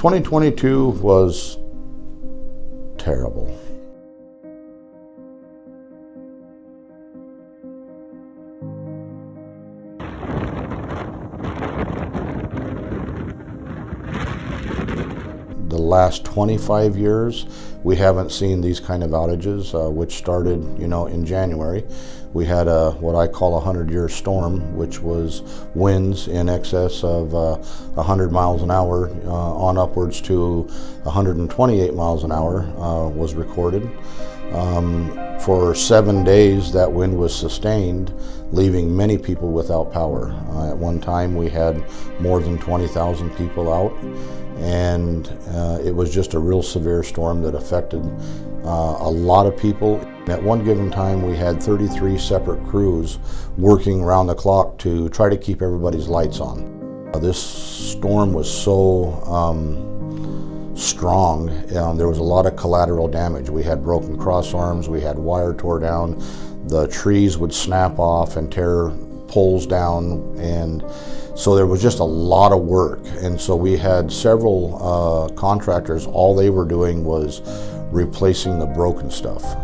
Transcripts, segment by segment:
2022 was terrible. The last 25 years, we haven't seen these kind of outages, which started, in January. We had what I call a 100-year storm, which was winds in excess of 100 miles an hour on upwards to 128 miles an hour was recorded. For 7 days, that wind was sustained, leaving many people without power. At one time, we had more than 20,000 people out, and it was just a real severe storm that affected a lot of people. At one given time, we had 33 separate crews working around the clock to try to keep everybody's lights on. This storm was so strong. There was a lot of collateral damage. We had broken cross arms, we had wire tore down, the trees would snap off and tear poles down, and so there was just a lot of work. And so we had several contractors, all they were doing was replacing the broken stuff.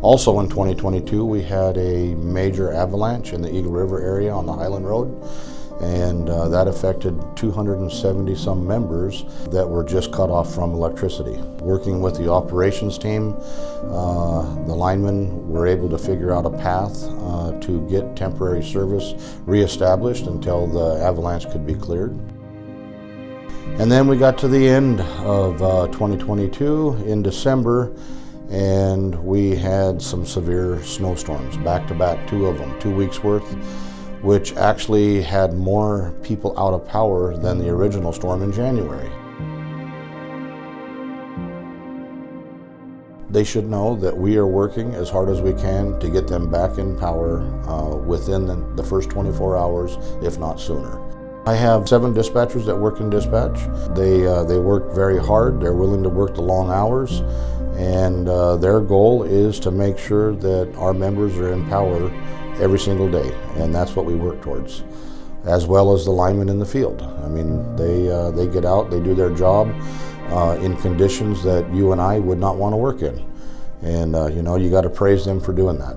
Also in 2022, we had a major avalanche in the Eagle River area on the Highland Road, and that affected 270 some members that were just cut off from electricity. Working with the operations team, the linemen were able to figure out a path to get temporary service reestablished until the avalanche could be cleared. And then we got to the end of 2022 in December, and we had some severe snowstorms, back-to-back, 2 of them, 2 weeks worth, which actually had more people out of power than the original storm in January. They should know that we are working as hard as we can to get them back in power within the first 24 hours, if not sooner. I have 7 dispatchers that work in dispatch. They work very hard. They're willing to work the long hours, and their goal is to make sure that our members are in power every single day, and that's what we work towards, as well as the linemen in the field. I mean, they get out, they do their job in conditions that you and I would not want to work in, and you got to praise them for doing that.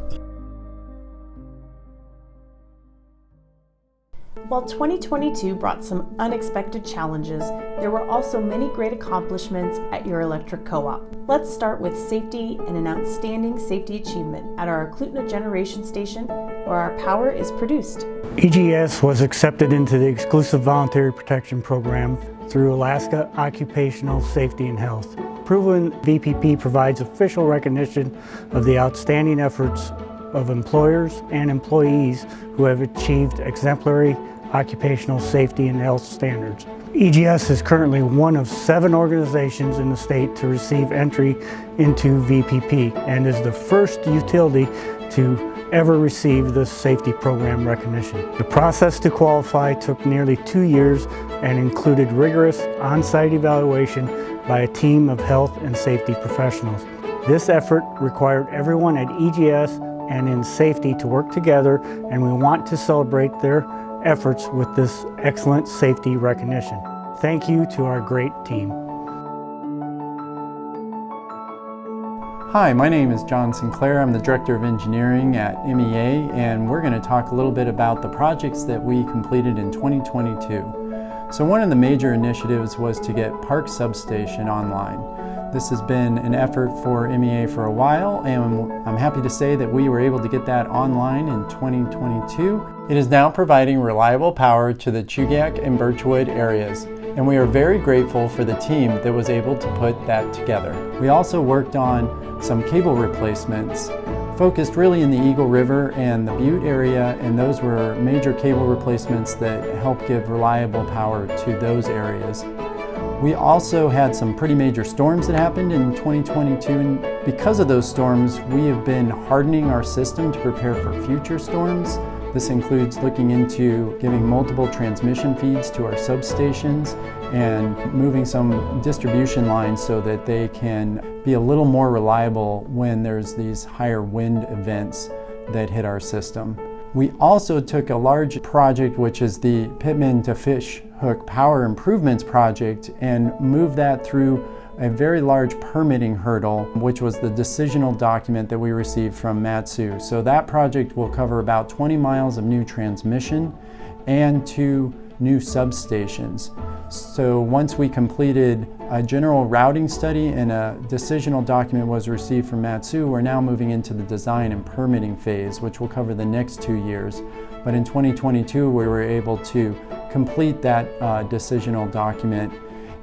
While 2022 brought some unexpected challenges, there were also many great accomplishments at your electric co-op. Let's start with safety and an outstanding safety achievement at our Eklutna Generation Station, where our power is produced. EGS was accepted into the Exclusive Voluntary Protection Program through Alaska Occupational Safety and Health. Proven VPP provides official recognition of the outstanding efforts of employers and employees who have achieved exemplary occupational safety and health standards. EGS is currently one of 7 organizations in the state to receive entry into VPP and is the first utility to ever receive this safety program recognition. The process to qualify took nearly 2 years and included rigorous on-site evaluation by a team of health and safety professionals. This effort required everyone at EGS and in safety to work together, and we want to celebrate their efforts with this excellent safety recognition. Thank you to our great team. Hi, my name is John Sinclair. I'm the Director of Engineering at MEA, and we're going to talk a little bit about the projects that we completed in 2022. So one of the major initiatives was to get Park Substation online. This has been an effort for MEA for a while, and I'm happy to say that we were able to get that online in 2022. It is now providing reliable power to the Chugach and Birchwood areas, and we are very grateful for the team that was able to put that together. We also worked on some cable replacements, focused really in the Eagle River and the Butte area, and those were major cable replacements that help give reliable power to those areas. We also had some pretty major storms that happened in 2022, and because of those storms, we have been hardening our system to prepare for future storms. This includes looking into giving multiple transmission feeds to our substations and moving some distribution lines so that they can be a little more reliable when there's these higher wind events that hit our system. We also took a large project, which is the Pittman to Fish Hook Power Improvements Project and move that through a very large permitting hurdle, which was the decisional document that we received from Matsu. So that project will cover about 20 miles of new transmission and 2 new substations. So once we completed a general routing study and a decisional document was received from Matsu, we're now moving into the design and permitting phase, which will cover the next 2 years. But in 2022, we were able to complete that decisional document.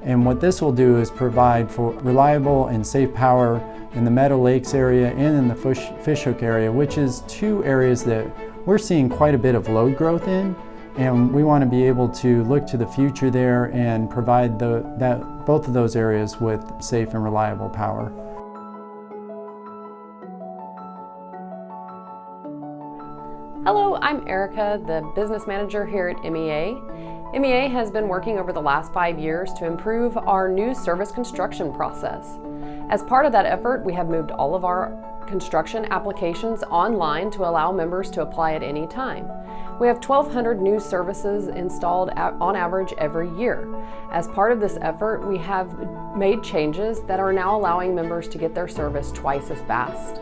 And what this will do is provide for reliable and safe power in the Meadow Lakes area and in the Fishhook area, which is 2 areas that we're seeing quite a bit of load growth in. And we want to be able to look to the future there and provide both of those areas with safe and reliable power. Hello, I'm Erica, the business manager here at MEA. MEA has been working over the last 5 years to improve our new service construction process. As part of that effort, we have moved all of our construction applications online to allow members to apply at any time. We have 1,200 new services installed on average every year. As part of this effort, we have made changes that are now allowing members to get their service twice as fast.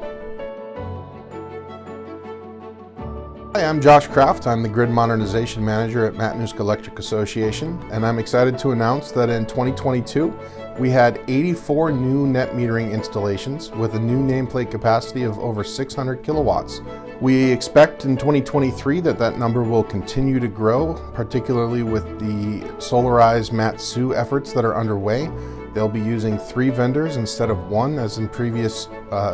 Hi, I'm Josh Kraft. I'm the Grid Modernization Manager at Matanuska Electric Association, and I'm excited to announce that in 2022, we had 84 new net metering installations with a new nameplate capacity of over 600 kilowatts. We expect in 2023 that number will continue to grow, particularly with the solarized Matsu efforts that are underway. They'll be using 3 vendors instead of 1 as in previous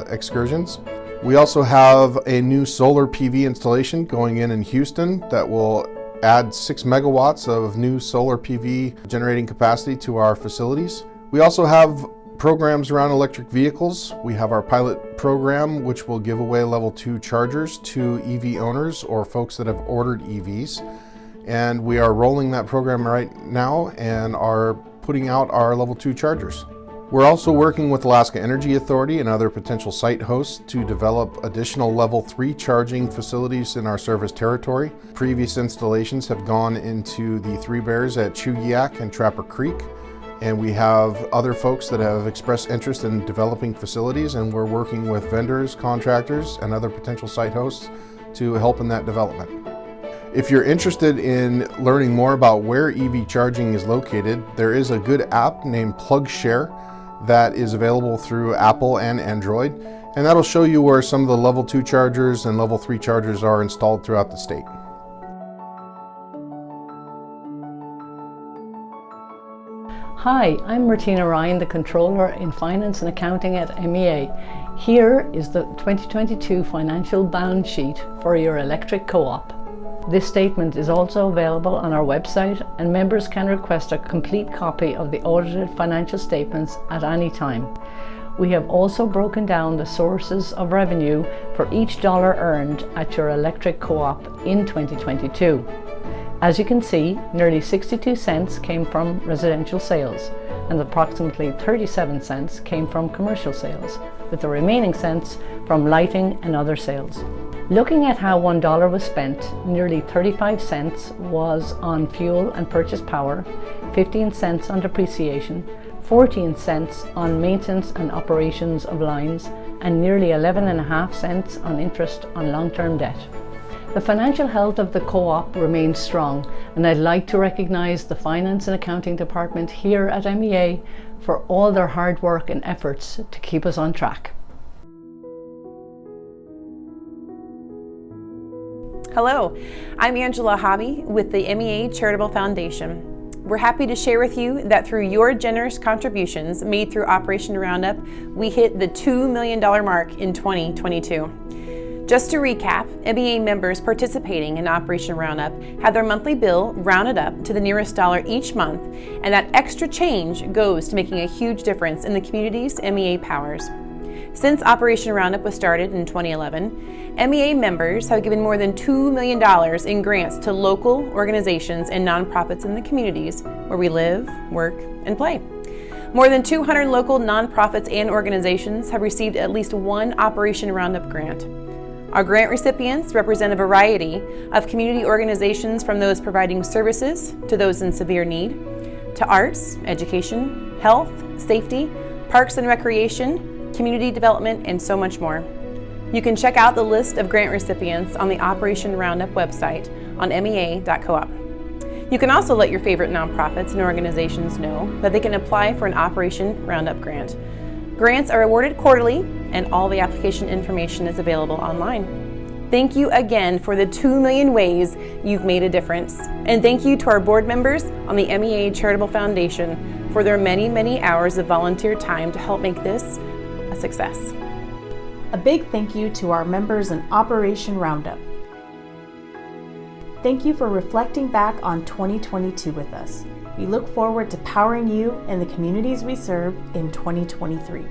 excursions. We also have a new solar PV installation going in Houston that will add 6 megawatts of new solar PV generating capacity to our facilities. We also have programs around electric vehicles. We have our pilot program, which will give away level 2 chargers to EV owners or folks that have ordered EVs. And we are rolling that program right now and are putting out our level 2 chargers. We're also working with Alaska Energy Authority and other potential site hosts to develop additional level 3 charging facilities in our service territory. Previous installations have gone into the 3 Bears at Chugiak and Trapper Creek. And we have other folks that have expressed interest in developing facilities, and we're working with vendors, contractors, and other potential site hosts to help in that development. If you're interested in learning more about where EV charging is located, there is a good app named PlugShare that is available through Apple and Android, and that'll show you where some of the level 2 chargers and level 3 chargers are installed throughout the state. Hi, I'm Martina Ryan, the Controller in Finance and Accounting at MEA. Here is the 2022 financial balance sheet for your electric co-op. This statement is also available on our website, and members can request a complete copy of the audited financial statements at any time. We have also broken down the sources of revenue for each dollar earned at your electric co-op in 2022. As you can see, nearly 62 cents came from residential sales, and approximately 37 cents came from commercial sales, with the remaining cents from lighting and other sales. Looking at how $1 was spent, nearly 35 cents was on fuel and purchase power, 15 cents on depreciation, 14 cents on maintenance and operations of lines, and nearly 11.5 cents on interest on long-term debt. The financial health of the co-op remains strong, and I'd like to recognize the Finance and Accounting Department here at MEA for all their hard work and efforts to keep us on track. Hello, I'm Angela Hobby with the MEA Charitable Foundation. We're happy to share with you that through your generous contributions made through Operation Roundup, we hit the $2 million mark in 2022. Just to recap, MEA members participating in Operation Roundup have their monthly bill rounded up to the nearest dollar each month, and that extra change goes to making a huge difference in the communities MEA powers. Since Operation Roundup was started in 2011, MEA members have given more than $2 million in grants to local organizations and nonprofits in the communities where we live, work, and play. More than 200 local nonprofits and organizations have received at least one Operation Roundup grant. Our grant recipients represent a variety of community organizations, from those providing services to those in severe need, to arts, education, health, safety, parks and recreation, community development, and so much more. You can check out the list of grant recipients on the Operation Roundup website on MEA.coop. You can also let your favorite nonprofits and organizations know that they can apply for an Operation Roundup grant. Grants are awarded quarterly, and all the application information is available online. Thank you again for the 2 million ways you've made a difference. And thank you to our board members on the MEA Charitable Foundation for their many, many hours of volunteer time to help make this a success. A big thank you to our members in Operation Roundup. Thank you for reflecting back on 2022 with us. We look forward to powering you and the communities we serve in 2023.